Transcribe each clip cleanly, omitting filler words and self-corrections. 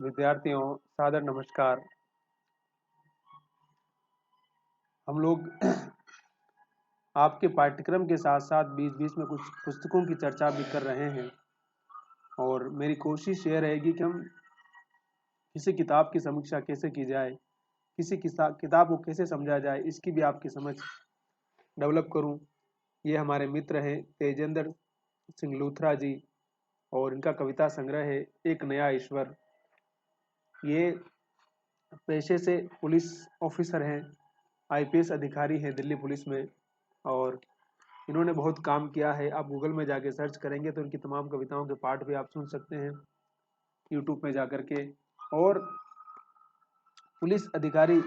विद्यार्थियों, सादर नमस्कार। हम लोग आपके पाठ्यक्रम के साथ-साथ बीच-बीच में कुछ पुस्तकों की चर्चा भी कर रहे हैं और मेरी कोशिश ये रहेगी कि हम किसी किताब की समीक्षा कैसे की जाए, किसी किताब को कैसे समझा जाए, इसकी भी आपकी समझ डेवलप करूँ। ये हमारे मित्र हैं तेजेंद्र सिंह लूथरा जी और इनका कविता संग्रह है एक नया ईश्वर। ये पेशे से पुलिस ऑफिसर हैं, आईपीएस अधिकारी हैं दिल्ली पुलिस में और इन्होंने बहुत काम किया है। आप गूगल में जाके सर्च करेंगे तो इनकी तमाम कविताओं के पाठ भी आप सुन सकते हैं यूट्यूब में जाकर के। और पुलिस अधिकारी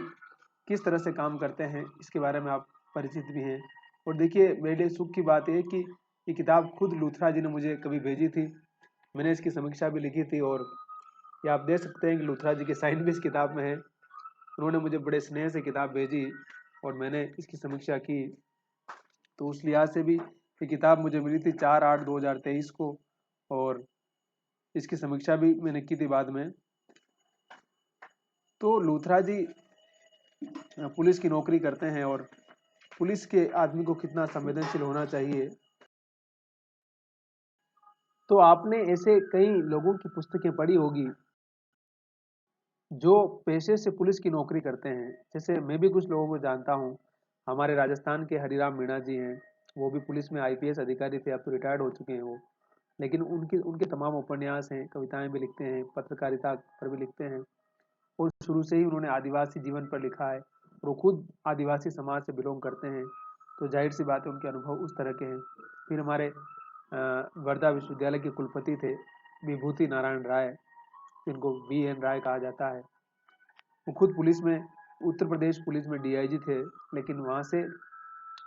किस तरह से काम करते हैं इसके बारे में आप परिचित भी हैं। और देखिए, मेरे लिए सुख की बात है कि ये किताब खुद लूथरा जी ने मुझे कभी भेजी थी। मैंने इसकी समीक्षा भी लिखी थी और ये आप देख सकते हैं कि लूथरा जी के साइन भी इस किताब में है। उन्होंने मुझे बड़े स्नेह से किताब भेजी और मैंने इसकी समीक्षा की। तो उस लिहाज से भी ये किताब मुझे मिली थी 4/8/2023 को और इसकी समीक्षा भी मैंने की थी बाद में। तो लूथरा जी पुलिस की नौकरी करते हैं और पुलिस के आदमी को कितना संवेदनशील होना चाहिए। तो आपने ऐसे कई लोगों की पुस्तकें पढ़ी होगी जो पेशे से पुलिस की नौकरी करते हैं। जैसे मैं भी कुछ लोगों को जानता हूँ। हमारे राजस्थान के हरिराम मीणा जी हैं, वो भी पुलिस में आईपीएस अधिकारी थे, अब तो रिटायर्ड हो चुके हैं वो। लेकिन उनके उनके तमाम उपन्यास हैं, कविताएं भी लिखते हैं, पत्रकारिता पर भी लिखते हैं और शुरू से ही उन्होंने आदिवासी जीवन पर लिखा है और वो खुद आदिवासी समाज से बिलोंग करते हैं। तो जाहिर सी बात है उनके अनुभव उस तरह के हैं। फिर हमारे वर्धा विश्वविद्यालय के कुलपति थे विभूति नारायण राय, जिनको वीएन राय कहा जाता है। वो खुद पुलिस में, उत्तर प्रदेश पुलिस में डीआईजी थे, लेकिन वहाँ से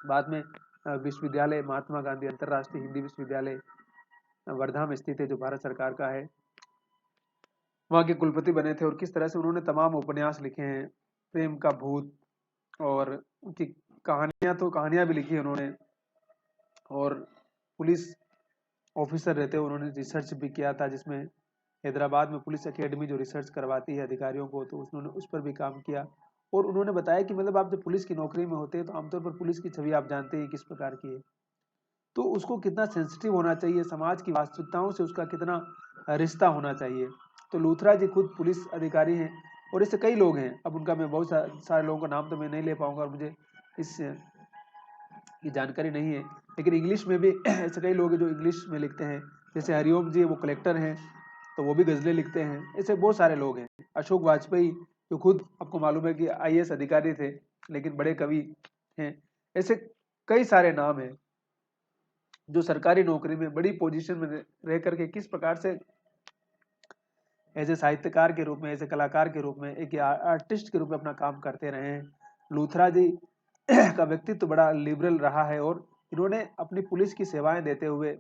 बाद में विश्वविद्यालय महात्मा गांधी अंतर्राष्ट्रीय हिंदी विश्वविद्यालय वर्धा में स्थित है, जो भारत सरकार का है, वहाँ के कुलपति बने थे। और किस तरह से उन्होंने तमाम उपन्यास लिखे हैं, प्रेम का भूत, और उनकी कहानियां भी लिखी है उन्होंने। और पुलिस ऑफिसर रहते हुए उन्होंने रिसर्च भी किया था, जिसमें हैदराबाद में पुलिस एकेडमी जो रिसर्च करवाती है अधिकारियों को, तो उन्होंने उस पर भी काम किया। और उन्होंने बताया कि मतलब आप जब पुलिस की नौकरी में होते हैं तो आमतौर पर पुलिस की छवि आप जानते हैं किस प्रकार की है, तो उसको कितना सेंसिटिव होना चाहिए, समाज की वास्तविकताओं से उसका कितना रिश्ता होना चाहिए। तो लूथरा जी खुद पुलिस अधिकारी हैं और इससे कई लोग हैं। अब उनका मैं बहुत सारे लोगों का नाम तो मैं नहीं ले पाऊंगा और मुझे इस की जानकारी नहीं है, लेकिन इंग्लिश में भी ऐसे कई लोग हैं जो इंग्लिश में लिखते हैं। जैसे हरिओम जी, वो कलेक्टर हैं, तो वो भी गज़लें लिखते हैं। ऐसे बहुत सारे लोग हैं। अशोक वाजपेयी, जो खुद आपको मालूम है कि आईएएस अधिकारी थे लेकिन बड़े कवि हैं। ऐसे कई सारे नाम हैं जो सरकारी नौकरी में बड़ी पोजीशन में रह करके किस प्रकार से एज ए साहित्यकार के रूप में, एज ए कलाकार के रूप में, एक आर्टिस्ट के रूप में अपना काम करते रहे हैं। लूथरा जी का व्यक्तित्व बड़ा लिबरल रहा है और इन्होंने अपनी पुलिस की सेवाएं देते हुए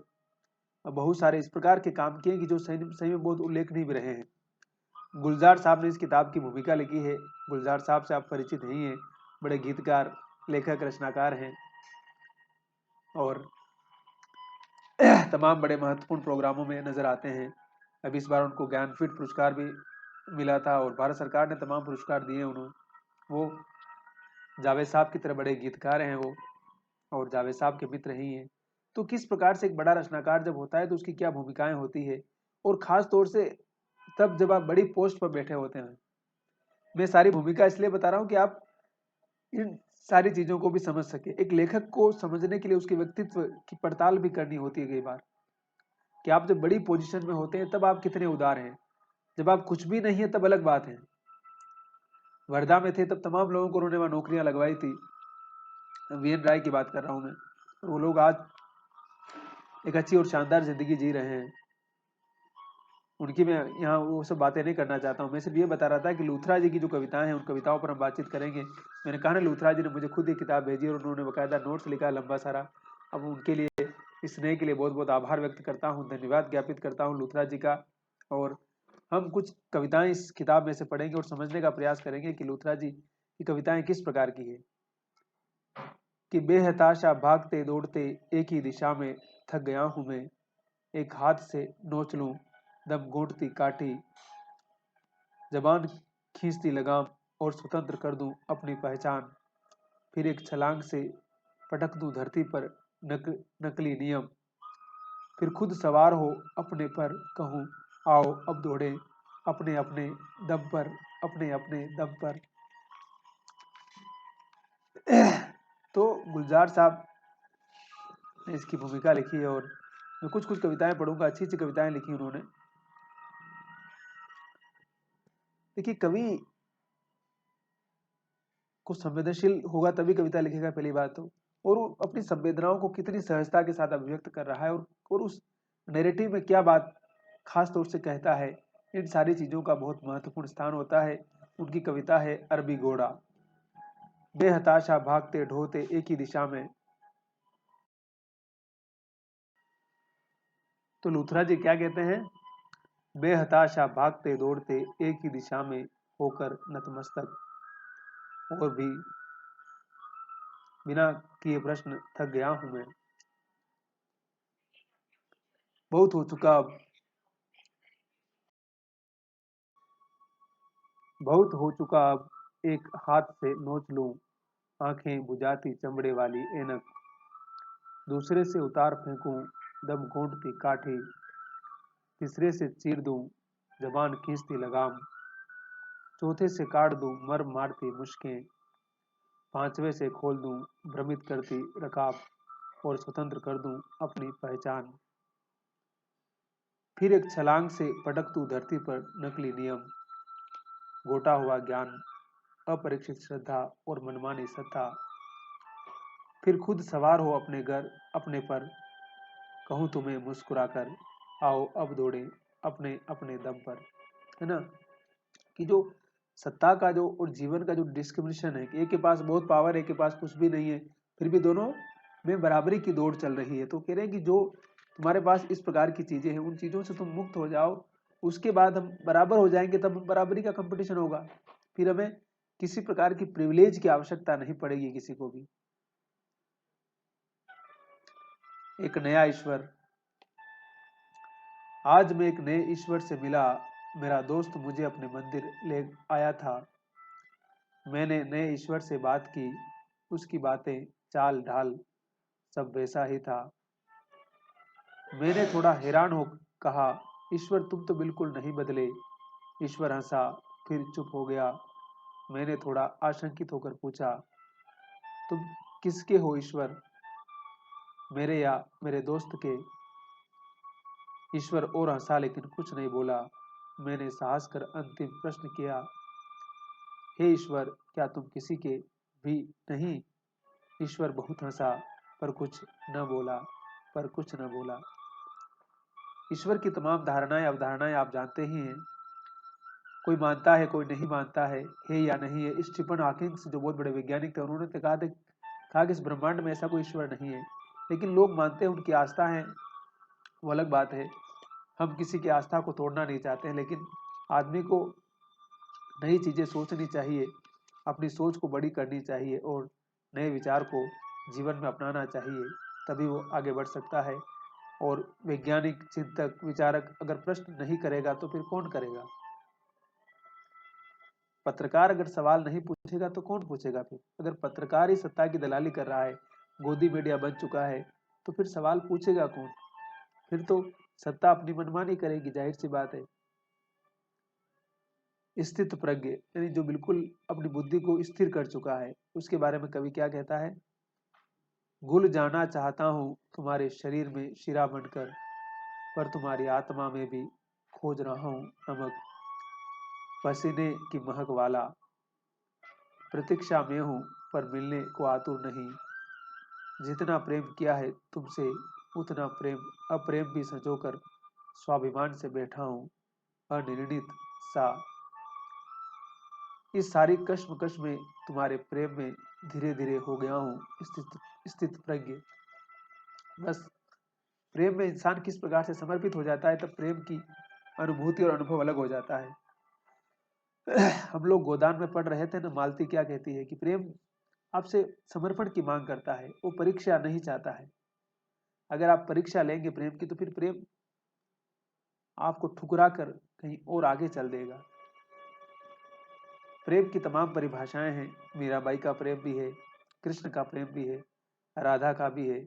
बहुत सारे इस प्रकार के काम किए कि जो सही सही में बहुत उल्लेखनीय भी रहे हैं। गुलजार साहब ने इस किताब की भूमिका लिखी है। गुलजार साहब से आप परिचित नहीं हैं, बड़े गीतकार, लेखक, रचनाकार हैं और तमाम बड़े महत्वपूर्ण प्रोग्रामों में नजर आते हैं। अभी इस बार उनको ज्ञानपीठ पुरस्कार भी मिला था और भारत सरकार ने तमाम पुरस्कार दिए उन्होंने। वो जावेद साहब की तरह बड़े गीतकार हैं वो, और जावेद साहब के मित्र ही हैं। तो किस प्रकार से एक बड़ा रचनाकार जब होता है तो उसकी क्या भूमिकाएं होती है, और खास तौर से तब जब आप बड़ी पोस्ट पर बैठे होते हैं। मैं सारी भूमिका इसलिए बता रहा हूँ कि आप इन सारी चीजों को भी समझ सके। एक लेखक को समझने के लिए उसके व्यक्तित्व की पड़ताल भी करनी होती है कई बार, कि आप जब बड़ी पोजीशन में होते हैं तब आप कितने उदार हैं, जब आप कुछ भी नहीं है तब अलग बात है। वर्धा में थे तब तमाम लोगों को उन्होंने वहां नौकरियां लगवाई थी। वीएन राय की बात कर रहा हूं मैं। और वो लोग आज एक अच्छी और शानदार जिंदगी जी रहे हैं। उनकी मैं यहाँ वो सब बातें नहीं करना चाहता हूँ। मैं सिर्फ ये बता रहा था कि लूथरा जी की जो कविताएं हैं उन कविताओं पर हम बातचीत करेंगे। मैंने कहा ना, लूथरा जी ने मुझे खुद ये किताब भेजी और उन्होंने बाकायदा नोट्स लिखा है लंबा सारा। अब उनके लिए, इस स्नेह के लिए बहुत बहुत आभार व्यक्त करता हूँ, धन्यवाद ज्ञापित करता हूँ लूथरा जी का। और हम कुछ कविताएं इस किताब में से पढ़ेंगे और समझने का प्रयास करेंगे कि लूथरा जी की कविताएं किस प्रकार की है। कि बेहताशा भागते दौड़ते एक ही दिशा में थक गया हूं मैं, एक हाथ से नोच लूं दम घूंटती काठी, जबान खींचती लगाम और स्वतंत्र कर दूं अपनी पहचान, फिर एक छलांग से पटक दूं धरती पर नकली नियम, फिर खुद सवार हो अपने पर कहूं आओ अब दौड़े अपने अपने दम पर, अपने अपने दम पर। तो गुलजार साहब ने इसकी भूमिका लिखी है और मैं कुछ कुछ कविताएं पढ़ूंगा, अच्छी अच्छी कविताएं लिखी उन्होंने। देखिए, कवि को संवेदनशील होगा तभी कविता लिखेगा पहली बात तो, और वो अपनी संवेदनाओं को कितनी सहजता के साथ अभिव्यक्त कर रहा है और उस नैरेटिव में क्या बात खास तौर से कहता है, इन सारी चीजों का बहुत महत्वपूर्ण स्थान होता है। उनकी कविता है अरबी घोड़ा। बेहताशा भागते ढोते एक ही दिशा में। तो लूथरा जी क्या कहते हैं? बेहताशा भागते दौड़ते एक ही दिशा में होकर नतमस्तक, और भी बिना किए प्रश्न थक गया हूं मैं। बहुत हो चुका अब, बहुत हो चुका अब, एक हाथ से नोच लूं आंखें बुझाती चमड़े वाली ऐनक, दूसरे से उतार फेंकूं दम घोंटती काठी, तीसरे से चीर दूं जबान खींचती लगाम, चौथे से काट दूं मर मारती मुश्कें, पांचवे से खोल दूं भ्रमित करती रकाब, और स्वतंत्र कर दूं अपनी पहचान, फिर एक छलांग से पटक दूं धरती पर नकली नियम, घोटा हुआ ज्ञान, अपरीक्षित श्रद्धा और मनमानी सत्ता, फिर खुद सवार हो अपने घर अपने पर, कहूं तुम्हें मुस्कुराकर आओ अब दौड़े अपने अपने दम पर। है ना, कि जो सत्ता का जो और जीवन का जो डिस्क्रिमिनेशन है कि एक के पास बहुत पावर है, एक के पास कुछ भी नहीं है, फिर भी दोनों में बराबरी की दौड़ चल रही है। तो कह रहे हैं कि जो तुम्हारे पास इस प्रकार की चीजें हैं उन चीजों से तुम मुक्त हो जाओ, उसके बाद हम बराबर हो जाएंगे, तब बराबरी का कंपटीशन होगा, फिर हमें किसी प्रकार की प्रिविलेज की आवश्यकता नहीं पड़ेगी किसी को भी। एक नया ईश्वर। आज मैं एक नए ईश्वर से मिला, मेरा दोस्त मुझे अपने मंदिर ले आया था, मैंने नए ईश्वर से बात की, उसकी बातें चाल ढाल सब वैसा ही था। मैंने थोड़ा हैरान हो कहा, ईश्वर तुम तो बिल्कुल नहीं बदले। ईश्वर हंसा, फिर चुप हो गया। मैंने थोड़ा आशंकित होकर पूछा, तुम किसके हो ईश्वर, मेरे या मेरे दोस्त के? ईश्वर और हंसा लेकिन कुछ नहीं बोला। मैंने साहस कर अंतिम प्रश्न किया, हे ईश्वर क्या तुम किसी के भी नहीं? ईश्वर बहुत हंसा पर कुछ न बोला, पर कुछ न बोला। ईश्वर की तमाम धारणाएं अवधारणाएं आप जानते ही हैं, कोई मानता है कोई नहीं मानता है या नहीं है। स्टीफन हॉकिंग जो बहुत बड़े वैज्ञानिक थे, उन्होंने तो कहा कि इस ब्रह्मांड में ऐसा कोई ईश्वर नहीं है, लेकिन लोग मानते हैं, उनकी आस्था है, वो अलग बात है। हम किसी की आस्था को तोड़ना नहीं चाहते हैं, लेकिन आदमी को नई चीजें सोचनी चाहिए, अपनी सोच को बड़ी करनी चाहिए और नए विचार को जीवन में अपनाना चाहिए, तभी वो आगे बढ़ सकता है। और वैज्ञानिक चिंतक विचारक अगर प्रश्न नहीं करेगा तो फिर कौन करेगा? पत्रकार अगर सवाल नहीं पूछेगा तो कौन पूछेगा? फिर अगर पत्रकार ही सत्ता की दलाली कर रहा है, गोदी मीडिया बन चुका है, तो फिर सवाल पूछेगा कौन? फिर तो सत्ता अपनी मनमानी करेगी, जाहिर सी बात है। स्थित प्रज्ञ यानी जो बिल्कुल अपनी बुद्धि को स्थिर कर चुका है, उसके बारे में कवि क्या कहता है? घुल जाना चाहता हूँ तुम्हारे शरीर में शिरा बनकर, पर तुम्हारी आत्मा में भी खोज रहा हूँ नमक, पसीने की महक वाला। प्रतीक्षा में हूँ पर मिलने को आतुर नहीं, जितना प्रेम किया है तुमसे उतना प्रेम अप्रेम भी संजोकर स्वाभिमान से बैठा हूँ अनिर्णित सा। इस सारी कश्मकश में तुम्हारे प्रेम में धीरे धीरे हो गया हूँ स्थित प्रज्ञ। बस प्रेम में इंसान किस प्रकार से समर्पित हो जाता है, तब प्रेम की अनुभूति और अनुभव अलग हो जाता है। हम लोग गोदान में पढ़ रहे थे ना, मालती क्या कहती है कि प्रेम आपसे समर्पण की मांग करता है, वो परीक्षा नहीं चाहता है। अगर आप परीक्षा लेंगे प्रेम की तो फिर प्रेम आपको ठुकरा कर कहीं और आगे चल देगा। प्रेम की तमाम परिभाषाएं हैं। मीराबाई का प्रेम भी है, कृष्ण का प्रेम भी है, राधा का भी है,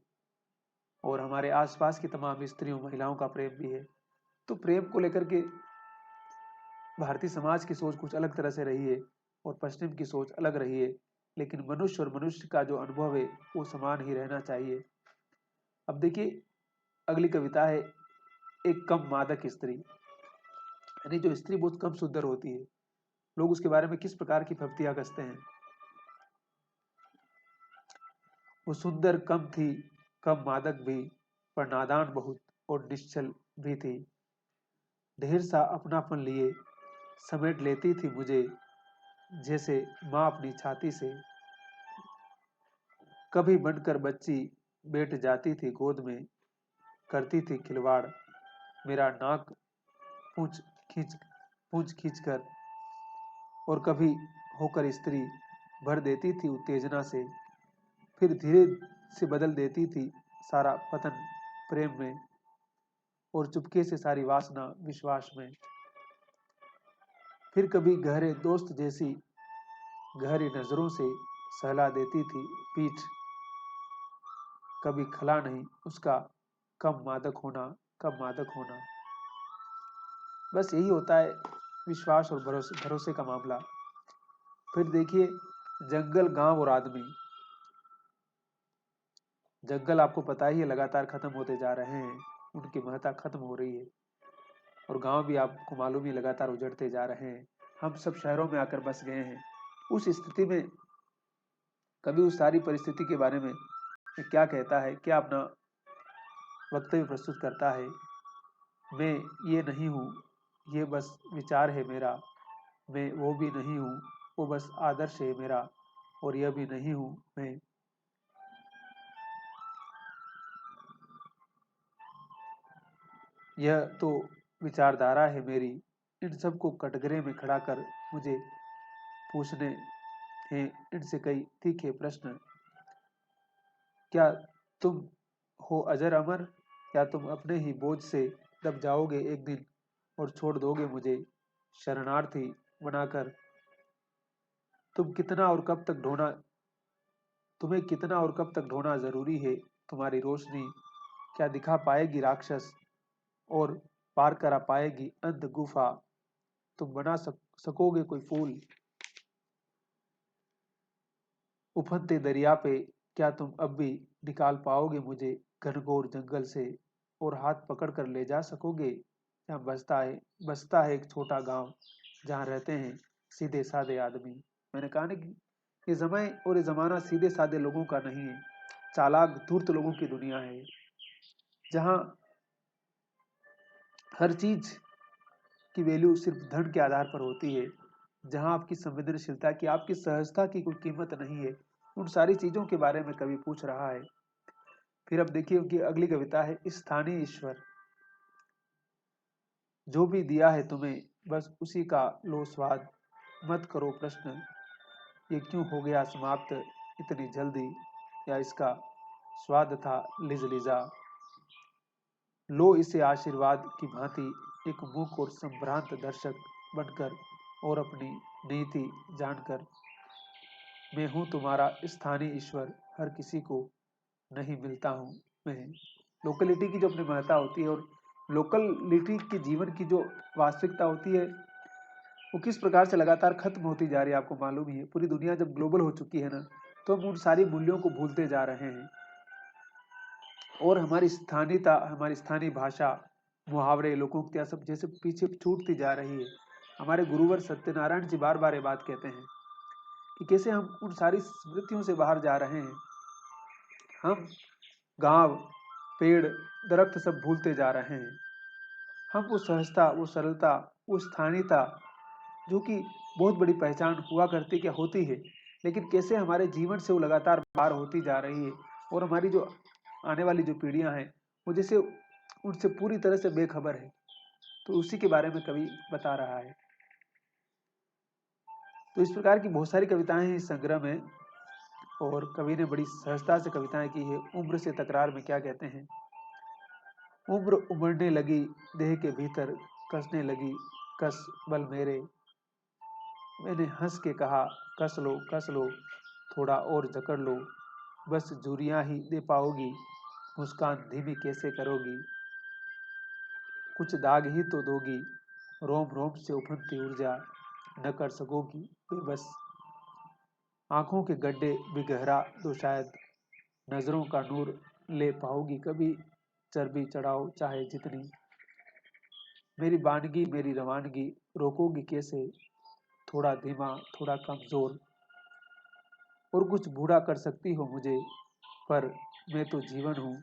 और हमारे आसपास की तमाम स्त्रियों महिलाओं का प्रेम भी है। तो प्रेम को लेकर के भारतीय समाज की सोच कुछ अलग तरह से रही है और पश्चिम की सोच अलग रही है, लेकिन मनुष्य और मनुष्य का जो अनुभव है वो समान ही रहना चाहिए। अब देखिए, अगली कविता है एक कम मादक स्त्री। यानी जो स्त्री बहुत कम सुंदर होती है, लोग उसके बारे में किस प्रकार की फब्तियां कसते हैं। वो सुंदर कम थी, कम मादक भी, पर नादान बहुत और निश्चल भी थी। ढेर सा अपनापन लिए समेट लेती थी मुझे, जैसे माँ अपनी छाती से। कभी बनकर बच्ची बैठ जाती थी गोद में, करती थी खिलवाड़। मेरा नाक पूंछ खींच पूंछ खींच कर, और कभी होकर स्त्री भर देती थी उत्तेजना से। फिर धीरे से बदल देती थी सारा पतन प्रेम में, और चुपके से सारी वासना विश्वास में। फिर कभी गहरे दोस्त जैसी गहरी नजरों से सहला देती थी पीठ। कभी खला नहीं उसका कम मादक होना, कम मादक होना। बस यही होता है विश्वास और भरोसे भरोसे का मामला। फिर देखिए, जंगल गांव और आदमी। जंगल आपको पता ही है लगातार खत्म होते जा रहे हैं, उनकी महत्ता खत्म हो रही है। और गांव भी आपको मालूम ही लगातार उजड़ते जा रहे हैं। हम सब शहरों में आकर बस गए हैं। उस स्थिति में कभी उस सारी परिस्थिति के बारे में क्या कहता है, क्या अपना वक्तव्य प्रस्तुत करता है। मैं ये नहीं हूँ, ये बस विचार है मेरा। मैं वो भी नहीं हूँ, वो बस आदर्श है मेरा। और यह भी नहीं हूँ मैं, यह तो विचारधारा है मेरी। इन सबको कटघरे में खड़ा कर मुझे पूछने हैं इनसे कई तीखे प्रश्न। क्या तुम हो अजर अमर, या तुम अपने ही बोझ से दब जाओगे एक दिन और छोड़ दोगे मुझे शरणार्थी बनाकर। तुम कितना और कब तक ढोना तुम्हें कितना और कब तक ढोना जरूरी है। तुम्हारी रोशनी क्या दिखा पाएगी राक्षस, और पार करा पाएगी अंध गुफा। तुम बना सकोगे कोई फूल उफनते दरिया पे। क्या तुम अब भी निकाल पाओगे मुझे घनघोर जंगल से, और हाथ पकड़ कर ले जा सकोगे जहाँ बसता है एक छोटा गांव, जहाँ रहते हैं सीधे साधे आदमी। मैंने कहा ना कि ये समय और ये जमाना सीधे साधे लोगों का नहीं है, चालाक धूर्त लोगों की दुनिया है, जहाँ हर चीज की वैल्यू सिर्फ धन के आधार पर होती है, जहाँ आपकी संवेदनशीलता की, आपकी सहजता की कोई कीमत नहीं है। उन सारी चीजों के बारे में कवि पूछ रहा है। फिर अब देखिए उनकी अगली कविता है स्थानीय ईश्वर। जो भी दिया है तुम्हें बस उसी का लो स्वाद, मत करो प्रश्न ये क्यों हो गया समाप्त इतनी जल्दी, या इसका स्वाद था लिज लिजा। लो इसे आशीर्वाद की भांति, एक मूक और संभ्रांत दर्शक बनकर, और अपनी नीति जानकर। मैं हूं तुम्हारा स्थानीय ईश्वर, हर किसी को नहीं मिलता हूं मैं। लोकलिटी की जो अपनी महत्ता होती है, और लोकलिटी के जीवन की जो वास्तविकता होती है, वो किस प्रकार से लगातार खत्म होती जा रही है आपको मालूम ही है। पूरी दुनिया जब ग्लोबल हो चुकी है ना, तो हम उन सारी मूल्यों को भूलते जा रहे हैं। और हमारी स्थानीयता, हमारी स्थानीय भाषा, मुहावरे, लोकोक्तियां सब जैसे पीछे छूटती जा रही है। हमारे गुरुवर सत्यनारायण जी बार बार ये बात कहते हैं कि कैसे हम उन सारी स्मृतियों से बाहर जा रहे हैं। हम गांव, पेड़, दरख्त सब भूलते जा रहे हैं। हम वो सहजता, वो सरलता, वो स्थानीयता, जो कि बहुत बड़ी पहचान हुआ करती, क्या होती है, लेकिन कैसे हमारे जीवन से वो लगातार बाहर होती जा रही है। और हमारी जो आने वाली जो पीढ़ियां हैं, वो जैसे उनसे पूरी तरह से बेखबर है। तो उसी के बारे में कवि बता रहा है। तो इस प्रकार की बहुत सारी कविताएं हैं इस संग्रह में, और कवि ने बड़ी सहजता से कविताएं की है। उम्र से तकरार में क्या कहते हैं। उम्र उमड़ने लगी देह के भीतर, कसने लगी कस बल मेरे। मैंने हंस के कहा, कस लो, थोड़ा और जकड़ लो, बस झुर्रियाँ ही दे पाओगी, मुस्कान धीमी कैसे करोगी, कुछ दाग ही तो दोगी, रोम रोम से उफनती ऊर्जा न कर सकोगी बेबस, आंखों के गड्ढे भी गहरा तो शायद नजरों का नूर ले पाओगी कभी, चर्बी चढ़ाओ चाहे जितनी, मेरी बानगी मेरी रवानगी रोकोगी कैसे, थोड़ा धीमा थोड़ा कमजोर, और कुछ बूढ़ा कर सकती हो मुझे, पर मैं तो जीवन हूँ,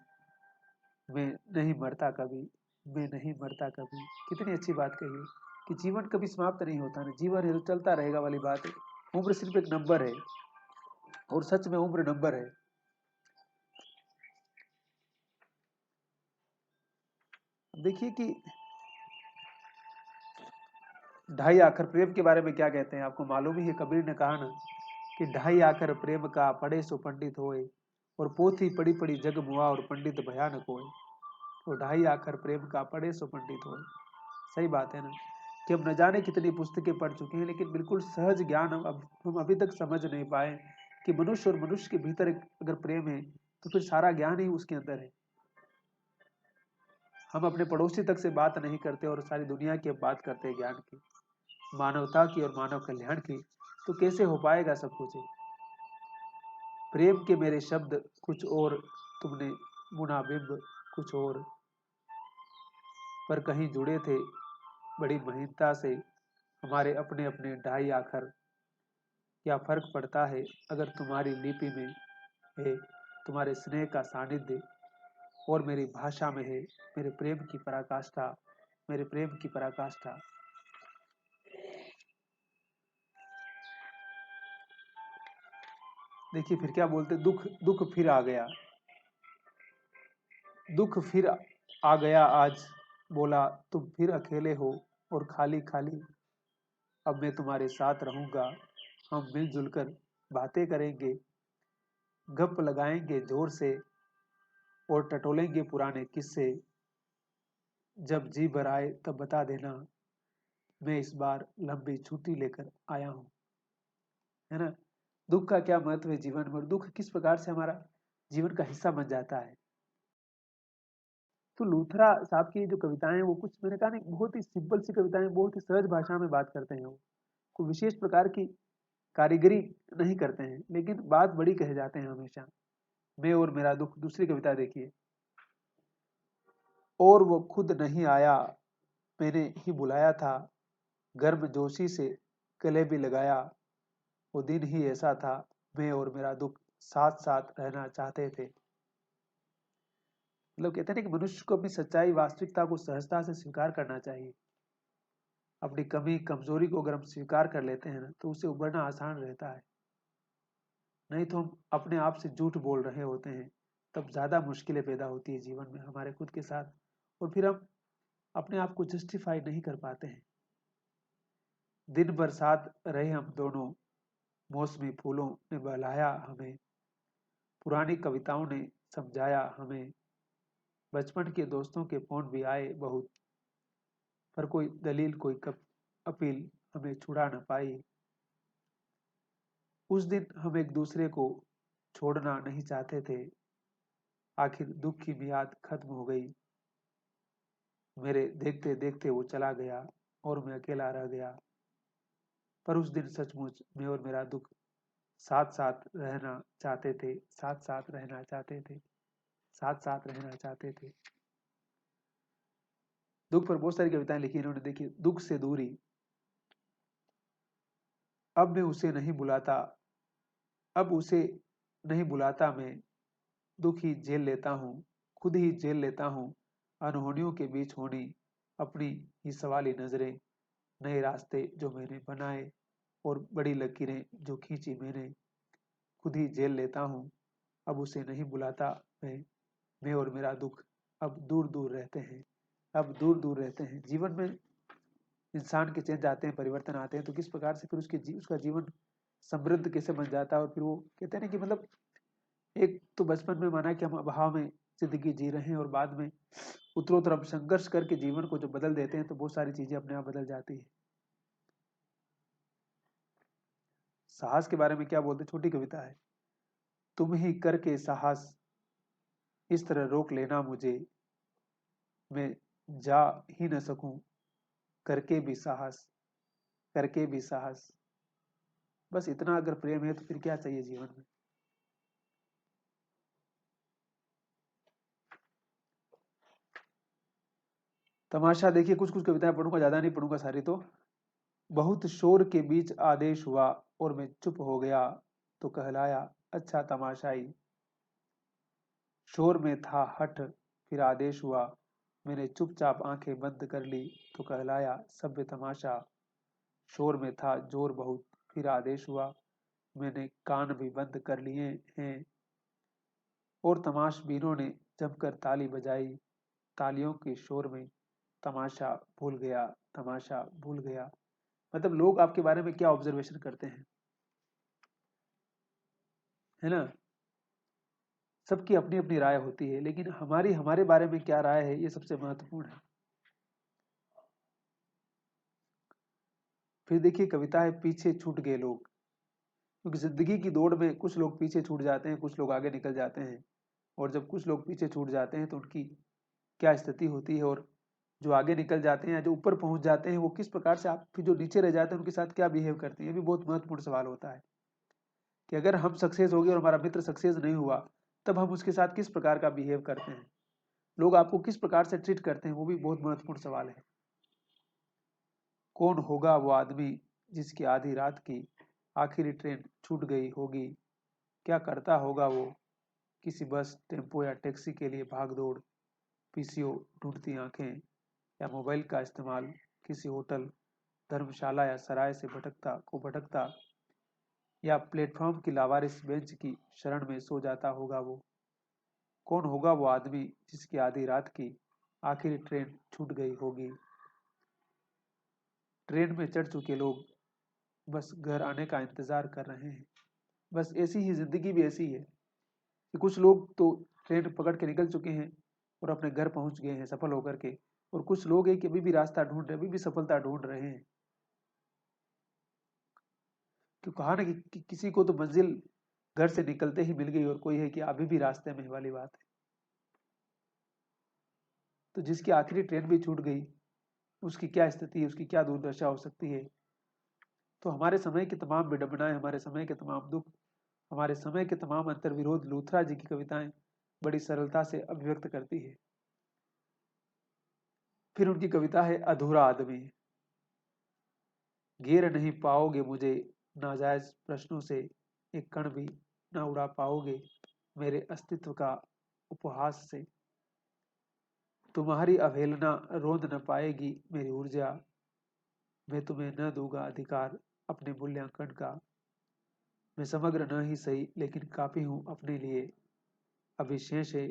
मैं नहीं मरता कभी, मैं नहीं मरता कभी। कितनी अच्छी बात कही है कि जीवन कभी समाप्त नहीं होता ना, जीवन है तो चलता रहेगा वाली बात है। उम्र सिर्फ एक नंबर है, और सच में उम्र नंबर है। देखिए कि ढाई आखर प्रेम के बारे में क्या कहते हैं, आपको मालूम ही है, कबीर ने कहा ना कि ढाई आखर प्रेम का पढ़े सो पंडित होए, और पोथी पड़ी पड़ी जग मुआ और पंडित भयानक होए। तो ढाई आखर प्रेम का पढ़े सो पंडित होए, सही बात है ना, कि हम न जाने कितनी पुस्तकें पढ़ चुके हैं, लेकिन बिल्कुल सहज ज्ञान हम अभी तक समझ नहीं पाए कि मनुष्य और मनुष्य के भीतर अगर प्रेम है तो फिर सारा ज्ञान ही उसके अंदर है। हम अपने पड़ोसी तक से बात नहीं करते और सारी दुनिया की अब बात करते हैं ज्ञान की, मानवता की और मानव कल्याण की, तो कैसे हो पाएगा सब कुछ है। प्रेम के मेरे शब्द कुछ और, तुमने बुना बिंब कुछ और, पर कहीं जुड़े थे बड़ी महीनता से हमारे अपने अपने ढाई आखर। क्या फर्क पड़ता है अगर तुम्हारी लिपि में है तुम्हारे स्नेह का सानिध्य, और मेरी भाषा में है मेरे प्रेम की पराकाष्ठा, मेरे प्रेम की पराकाष्ठा। देखिए फिर क्या बोलते, दुख दुख फिर आ गया, दुख फिर आ गया आज, बोला तुम फिर अकेले हो और खाली खाली, अब मैं तुम्हारे साथ रहूंगा, हम मिलजुल कर बातें करेंगे, गप लगाएंगे जोर से, और टटोलेंगे पुराने किस्से, जब जी भर आए तब बता देना, मैं इस बार लंबी छुट्टी लेकर आया हूँ। है ना, दुख का क्या महत्व है जीवन में, और दुख किस प्रकार से हमारा जीवन का हिस्सा बन जाता है। तो लूथरा साहब की जो कविताएं हैं वो कुछ, मैंने कहा नहीं, बहुत ही सिंपल सी कविताएं, बहुत ही सहज भाषा में बात करते हैं वो, कोई विशेष प्रकार की कारीगरी नहीं करते हैं, लेकिन बात बड़ी कहे जाते हैं हमेशा। मैं और मेरा दुख, दूसरी कविता देखिए, और वो खुद नहीं आया, मैंने ही बुलाया था, गर्म जोशी से गले भी लगाया, वो दिन ही ऐसा था, मैं और मेरा दुख साथ साथ रहना चाहते थे। मतलब कहते हैं कि मनुष्य को अपनी सच्चाई वास्तविकता को सहजता से स्वीकार करना चाहिए। अपनी कमी कमजोरी को अगर हम स्वीकार कर लेते हैं ना तो उससे उभरना आसान रहता है। नहीं तो हम अपने आप से झूठ बोल रहे होते हैं, तब ज्यादा मुश्किलें पैदा होती है जीवन में हमारे खुद के साथ, और फिर हम अपने आप को जस्टिफाई नहीं कर पाते हैं। दिन भर साथ रहे हम दोनों, मौसमी फूलों ने बहलाया हमें, पुरानी कविताओं ने समझाया हमें, बचपन के दोस्तों के फोन भी आए बहुत, पर कोई दलील कोई अपील हमें छुड़ा न पाई। उस दिन हम एक दूसरे को छोड़ना नहीं चाहते थे, आखिर दुख की मियाद खत्म हो गई, मेरे देखते देखते वो चला गया और मैं अकेला रह गया। पर उस दिन सचमुच मैं और मेरा दुख साथ साथ रहना चाहते थे, साथ साथ रहना चाहते थे, साथ साथ रहना चाहते थे। दुख पर बहुत सारी कविताएं लिखी इन्होंने। देखिए, दुख से दूरी, अब मैं उसे नहीं बुलाता, अब उसे नहीं बुलाता मैं, दुख ही झेल लेता हूँ, खुद ही झेल लेता हूँ, अनहोनियों के बीच होनी अपनी ही सवाली नजरें, नए रास्ते जो मैंने बनाए और बड़ी लकीरें जो खींची मैंने, खुद ही झेल लेता हूँ, अब उसे नहीं बुलाता मैं और मेरा दुख अब दूर दूर रहते हैं, अब दूर दूर रहते हैं। जीवन में इंसान के चेंज आते हैं, परिवर्तन आते हैं, तो किस प्रकार से फिर उसका जीवन समृद्ध कैसे बन जाता है। और फिर वो कहते हैं ना कि मतलब एक तो बचपन में माना कि हम अभाव में जिंदगी जी रहे हैं, और बाद में उत्तरोत्तर हम संघर्ष करके जीवन को जो बदल देते हैं, तो बहुत सारी चीजें अपने आप बदल जाती है। साहस के बारे में क्या बोलते, छोटी कविता है। तुम ही करके साहस इस तरह रोक लेना मुझे, मैं जा ही न सकूं करके भी साहस, करके भी साहस। बस इतना अगर प्रेम है तो फिर क्या चाहिए जीवन में। तमाशा देखिए, कुछ कुछ कविताएं पढ़ूंगा, ज्यादा नहीं पढ़ूंगा सारी तो। बहुत शोर के बीच आदेश हुआ और मैं चुप हो गया तो कहलाया अच्छा तमाशाई। शोर में था हठ फिर आदेश हुआ, मैंने चुपचाप आंखें बंद कर ली तो कहलाया सभ्य तमाशा। शोर में था जोर बहुत फिर आदेश हुआ, मैंने कान भी बंद कर लिए हैं। और तमाशबीनों ने जमकर ताली बजाई, तालियों के शोर में तमाशा भूल गया, तमाशा भूल गया। मतलब लोग आपके बारे में क्या ऑब्जर्वेशन करते हैं, है ना। सबकी अपनी अपनी राय होती है, लेकिन हमारी हमारे बारे में क्या राय है ये सबसे महत्वपूर्ण है। फिर देखिए कविता है पीछे छूट गए लोग। क्योंकि जिंदगी की दौड़ में कुछ लोग पीछे छूट जाते हैं, कुछ लोग आगे निकल जाते हैं। और जब कुछ लोग पीछे छूट जाते हैं तो उनकी क्या स्थिति होती है, और जो आगे निकल जाते हैं, जो ऊपर पहुंच जाते हैं, वो किस प्रकार से, आप फिर जो नीचे रह जाते हैं उनके साथ क्या बिहेव करते हैं, ये भी बहुत महत्वपूर्ण सवाल होता है। कि अगर हम सक्सेस हो गए और हमारा मित्र सक्सेस नहीं हुआ, तब हम उसके साथ किस प्रकार का बिहेव करते हैं, लोग आपको किस प्रकार से ट्रीट करते हैं, वो भी बहुत महत्वपूर्ण सवाल है। कौन होगा वो आदमी जिसकी आधी रात की आखिरी ट्रेन छूट गई होगी, क्या करता होगा वो किसी बस टेम्पो या टैक्सी के लिए भाग दौड़, पीसीओ ढूंढती आंखें, या मोबाइल का इस्तेमाल किसी होटल धर्मशाला या सराय से भटकता, या प्लेटफॉर्म की लावारिस बेंच की शरण में सो जाता होगा वो। कौन होगा वो आदमी जिसकी आधी रात की आखिरी ट्रेन छूट गई होगी। ट्रेन में चढ़ चुके लोग बस घर आने का इंतजार कर रहे हैं। बस ऐसी ही जिंदगी भी ऐसी है कि कुछ लोग तो ट्रेन पकड़ के निकल चुके हैं और अपने घर पहुंच गए हैं सफल होकर के, और कुछ लोग हैं कि अभी भी रास्ता ढूंढ रहे हैं, अभी भी सफलता ढूंढ रहे हैं। क्यों कहा ना कि किसी को तो मंजिल घर से निकलते ही मिल गई, और कोई है कि अभी भी रास्ते में वाली बात है। तो जिसकी आखिरी ट्रेन भी छूट गई, उसकी क्या स्थिति है, उसकी क्या दुर्दशा हो सकती है। तो हमारे समय की तमाम विडंबनाएं, हमारे समय के तमाम दुख, हमारे समय के तमाम अंतर्विरोध लूथरा जी की कविताएं बड़ी सरलता से अभिव्यक्त करती है। फिर उनकी कविता है अधूरा आदमी। घेर नहीं पाओगे मुझे नाजायज प्रश्नों से, एक कण भी ना उड़ा पाओगे मेरे अस्तित्व का उपहास से। तुम्हारी अवहेलना रोंद न पाएगी मेरी ऊर्जा, मैं तुम्हें न दूंगा अधिकार अपने मूल्यांकन का। मैं समग्र न ही सही लेकिन काफी हूं अपने लिए, अभी शेष है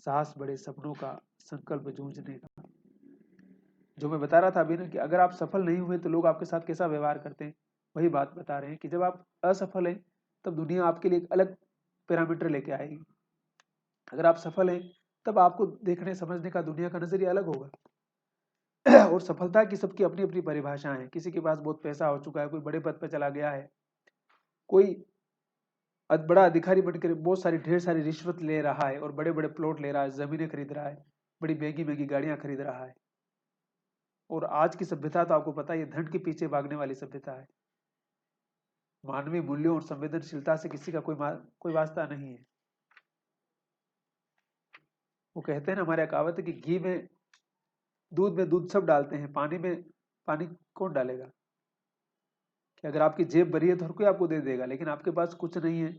साहस बड़े सपनों का, संकल्प जूझने का। जो मैं बता रहा था अभी ना कि अगर आप सफल नहीं हुए तो लोग आपके साथ कैसा व्यवहार करते हैं, वही बात बता रहे हैं कि जब आप असफल हैं तब दुनिया आपके लिए एक अलग पैरामीटर लेके आएगी। अगर आप सफल हैं तब आपको देखने समझने का दुनिया का नजरिया अलग होगा। और सफलता की सबकी अपनी अपनी परिभाषाएं हैं। किसी के पास बहुत पैसा हो चुका है, कोई बड़े पद पर चला गया है, कोई बड़ा अधिकारी बनकर बहुत सारी ढेर सारी रिश्वत ले रहा है और बड़े बड़े प्लॉट ले रहा है, जमीनें खरीद रहा है, बड़ी महंगी महंगी गाड़ियां खरीद रहा है। और आज की सभ्यता तो आपको पता है धन के पीछे भागने वाली सभ्यता है। मानवीय मूल्यों और संवेदनशीलता से किसी का कोई वास्ता नहीं है। वो कहते हैं ना, हमारे कहावत है कि घी में दूध सब डालते हैं, पानी में पानी कौन डालेगा। कि अगर आपकी जेब भरी है तो हर कोई आपको दे देगा, लेकिन आपके पास कुछ नहीं है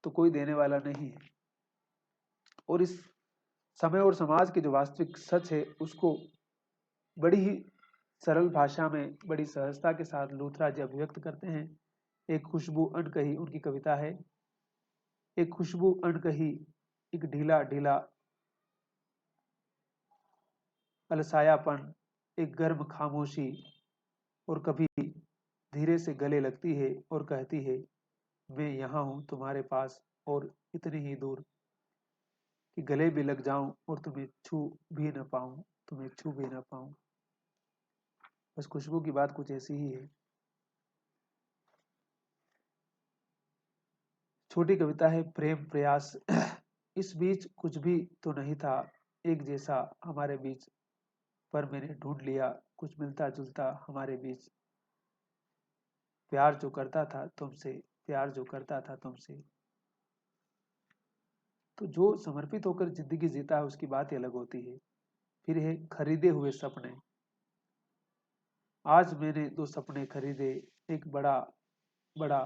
तो कोई देने वाला नहीं है। और इस समय और समाज के जो वास्तविक सच है उसको बड़ी ही सरल भाषा में बड़ी सहजता के साथ लूथरा जी अभिव्यक्त करते हैं। एक खुशबू अनकही उनकी कविता है। एक खुशबू अनकही, एक ढीला ढीला अलसायापन, एक गर्म खामोशी, और कभी धीरे से गले लगती है और कहती है मैं यहाँ हूँ तुम्हारे पास और इतनी ही दूर, कि गले भी लग जाऊं और तुम्हें छू भी न पाऊं, तुम्हें छू भी न पाऊं। बस खुशबू की बात कुछ ऐसी ही है। छोटी कविता है प्रेम प्रयास। इस बीच कुछ भी तो नहीं था एक जैसा हमारे बीच, पर मैंने ढूंढ लिया कुछ मिलता जुलता हमारे बीच। प्यार जो करता था तुमसे, प्यार जो करता था तुमसे। तो जो समर्पित होकर जिंदगी जीता है उसकी बात ही अलग होती है। फिर है खरीदे हुए सपने। आज मैंने दो सपने खरीदे, एक बड़ा बड़ा,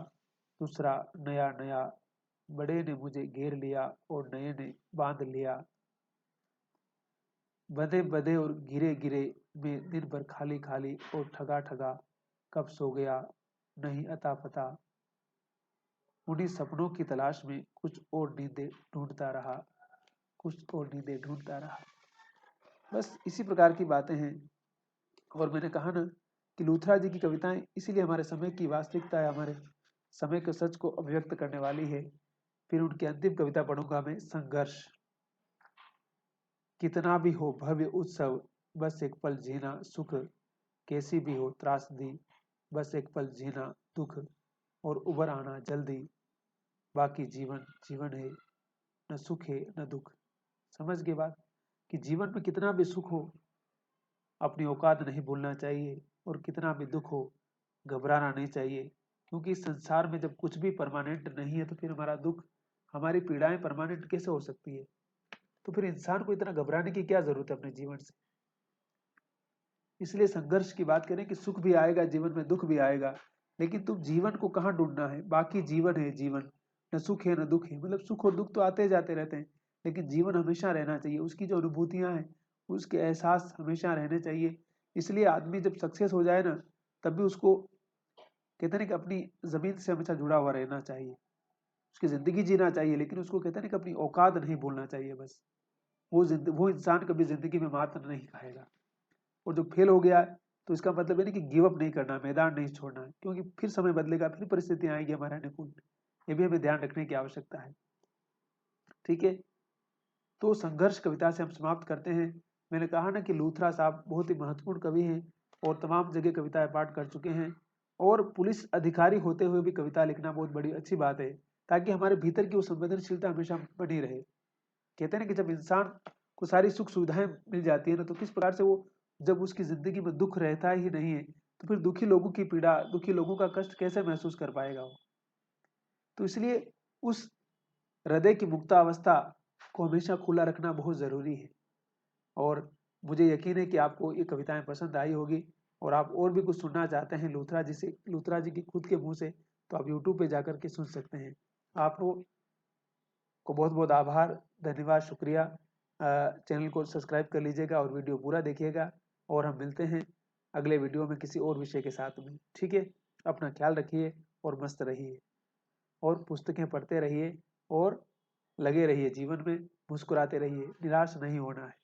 दूसरा नया नया। बड़े ने मुझे घेर लिया और नए ने बांध लिया। बंधे बंधे और गिरे गिरे में दिन भर खाली खाली और ठगा ठगा। कब सो गया नहीं अता पता। उन्हीं सपनों की तलाश में कुछ और नींदें ढूंढता रहा, कुछ और नींदें ढूंढता रहा। बस इसी प्रकार की बातें हैं। और मैंने कहा ना कि लूथरा जी की कविताएं इसीलिए हमारे समय की वास्तविकता है, हमारे समय के सच को अभिव्यक्त करने वाली है। फिर उनकी अंतिम कविता पढ़ूंगा मैं, संघर्ष। कितना भी हो भव्य उत्सव, बस एक पल जीना सुख। कैसी भी हो त्रासदी, बस एक पल जीना दुख। और उबर आना जल्दी, बाकी जीवन जीवन है, न सुख है न दुख। समझ गए बात? कि जीवन में कितना भी सुख हो अपनी औकात नहीं भूलना चाहिए, और कितना भी दुख हो घबराना नहीं चाहिए। क्योंकि इस संसार में जब कुछ भी परमानेंट नहीं है तो फिर हमारा दुख, हमारी पीड़ाएं परमानेंट कैसे हो सकती है? तो फिर इंसान को इतना घबराने की क्या जरूरत है अपने जीवन से? इसलिए संघर्ष की बात करें कि सुख भी आएगा जीवन में, दुख भी आएगा, लेकिन तुम जीवन को कहाँ ढूंढना है? बाकी जीवन है जीवन, न सुख है न दुख है। मतलब सुख और दुख तो आते जाते रहते हैं, लेकिन जीवन हमेशा रहना चाहिए। उसकी जो अनुभूतियां हैं, उसके एहसास हमेशा रहने चाहिए। इसलिए आदमी जब सक्सेस हो जाए ना, तब भी उसको कहते हैं कि अपनी जमीन से हमेशा जुड़ा हुआ रहना चाहिए, उसकी जिंदगी जीना चाहिए, लेकिन उसको कहते हैं कि अपनी औकात नहीं भूलना चाहिए। बस वो इंसान कभी जिंदगी में मात नहीं खाएगा। और जो फेल हो गया है, तो इसका मतलब है नहीं कि गिव अप नहीं करना, मैदान नहीं छोड़ना है, क्योंकि फिर समय बदलेगा, फिर परिस्थितियां आएगी हमारे अनुकूल। ये भी हमें ध्यान रखने की आवश्यकता है। ठीक है, तो संघर्ष कविता से हम समाप्त करते हैं। मैंने कहा ना कि लूथरा साहब बहुत ही महत्वपूर्ण कवि हैं और तमाम जगह कविताएं पाठ कर चुके हैं। और पुलिस अधिकारी होते हुए भी कविता लिखना बहुत बड़ी अच्छी बात है, ताकि हमारे भीतर की वो संवेदनशीलता हमेशा बनी रहे। कहते हैं ना कि जब इंसान को सारी सुख सुविधाएं मिल जाती है ना, तो किस प्रकार से वो, जब उसकी जिंदगी में दुख रहता ही नहीं है, तो फिर दुखी लोगों की पीड़ा, दुखी लोगों का कष्ट कैसे महसूस कर पाएगा वो? तो इसलिए उस हृदय की मुक्तावस्था को हमेशा खुला रखना बहुत जरूरी है। और मुझे यकीन है कि आपको ये कविताएं पसंद आई होगी, और आप और भी कुछ सुनना चाहते हैं लूथरा जी की खुद के मुंह से, तो आप यूट्यूब पे जाकर के सुन सकते हैं। आपको बहुत बहुत आभार, धन्यवाद, शुक्रिया। चैनल को सब्सक्राइब कर लीजिएगा और वीडियो पूरा देखिएगा। और हम मिलते हैं अगले वीडियो में किसी और विषय के साथ में। ठीक है, अपना ख्याल रखिए और मस्त रहिए, और पुस्तकें पढ़ते रहिए, और लगे रहिए जीवन में, मुस्कुराते रहिए, निराश नहीं होना है।